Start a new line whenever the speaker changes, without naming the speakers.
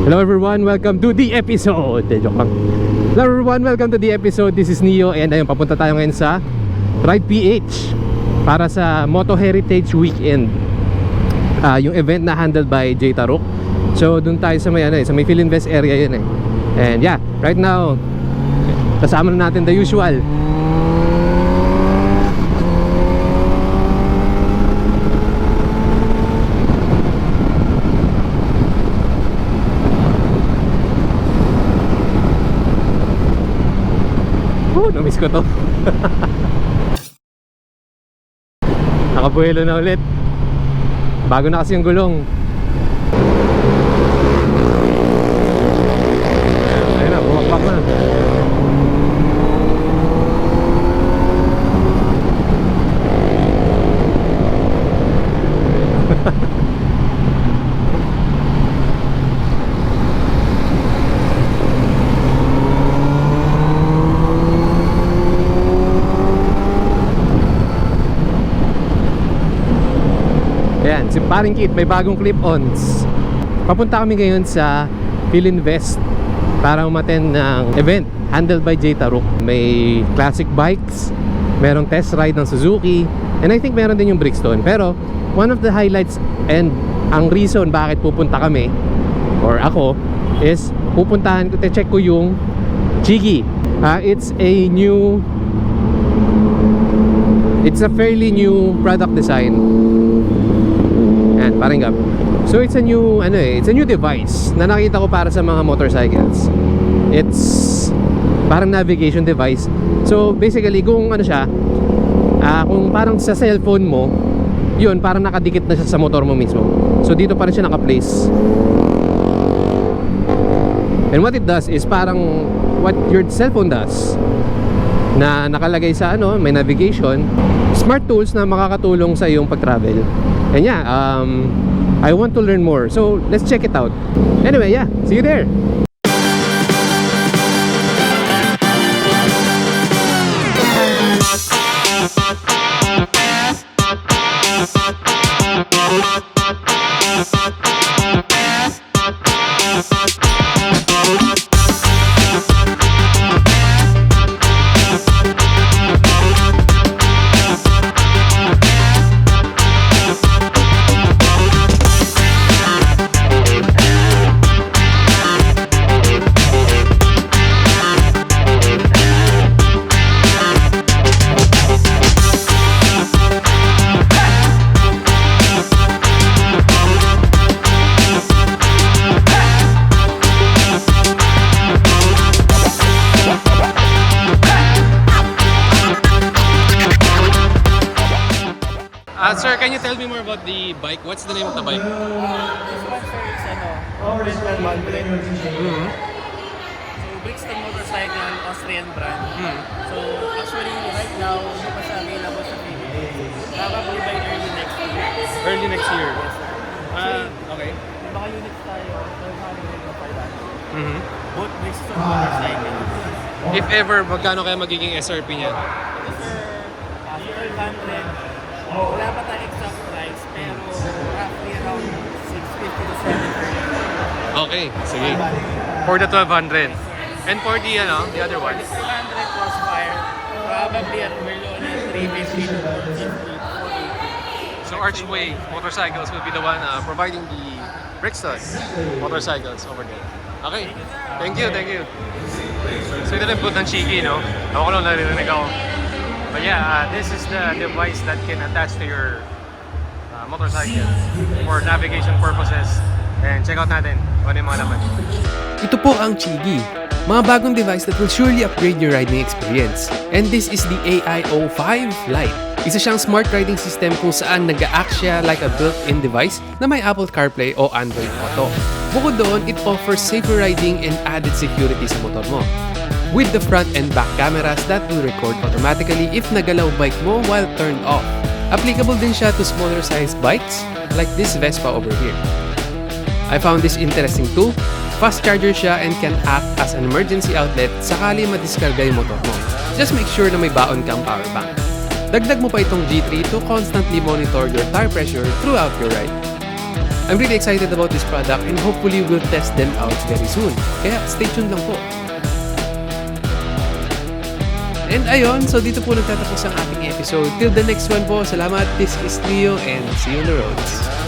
Hello everyone, welcome to the episode. Joke lang. Hello everyone, welcome to the episode. This is Neo and ayun, papunta tayo ngayon sa Ride PH para sa Moto Heritage Weekend. Yung event na handled by Taruc. So dun tayo sa may sa may Filinvest area yun eh. And yeah, right now kasama na natin the usual. Namiss ko to. Nakabuelo na ulit. Bago na kasi yung gulong. Ayun na, bumakbak na. Ayan, si paring Kit may bagong clip-ons. Papunta kami ngayon sa Filinvest para umattend ng event handled by Taruc. May classic bikes, merong test ride ng Suzuki, and I think meron din yung Brixton. Pero one of the highlights and ang reason bakit pupunta kami or ako is pupuntahan ko, check ko yung Chigee. It's a fairly new product design. Parang gap. So it's a new it's a new device na nakita ko para sa mga motorcycles. It's parang navigation device. So basically kung kung parang sa cellphone mo, yun parang nakadikit na siya sa motor mo mismo. So dito pa rin siya naka-place. And what it does is parang what your cellphone does, na nakalagay sa may navigation, smart tools na makakatulong sa iyong pag-travel. And yeah, I want to learn more. So let's check it out. Anyway, yeah, see you there. Sir, can you tell me more about the bike? What's the name of the bike?
This one, sir, is Brixton. So Brixton Motorcycles, Austrian brand. So actually, right now, hindi pa siya available sa Philippines. Probably by early next year.
Early next year?
Yes, sir.
Okay.
May mga units tayo, 500. Both Brixton Motorcycles.
If ever, magkano kaya magiging SRP niya?
Ito, sir, 500. Wala pa tayong exact price, pero roughly around 650 to 700.
Okay, sige. For the 1200. And for the the other one?
300 crossfire, probably at Merlone 350 to 450.
So Archway Motorcycles will be the one providing the Brixton Motorcycles over there. Okay, thank you. So ito na yung ng Chigee, no? Ako lang narinig ako. But yeah, this is the device that can attach to your motorcycle for navigation purposes. And check out natin kung ano yung mga laman. Ito po ang Chigee, mga bagong device that will surely upgrade your riding experience. And this is the AIO-5 Lite. Isa siyang smart riding system kung saan nag-a-act siya like a built-in device na may Apple CarPlay o Android Auto. Bukod doon, it offers safer riding and added security sa motor mo, with the front and back cameras that will record automatically if nagalaw bike mo while turned off. Applicable din siya to smaller sized bikes like this Vespa over here. I found this interesting too. Fast charger siya and can act as an emergency outlet sakali madiskarga yung motor mo. Just make sure na may baon kang power bank. Dagdag mo pa itong G3 to constantly monitor your tire pressure throughout your ride.
I'm really excited about this product and hopefully we'll test them out very soon. Kaya stay tuned lang po. And ayun, so dito po nagtatapos ang ating episode. Till the next one po, salamat. This is Niyo and see you on the roads.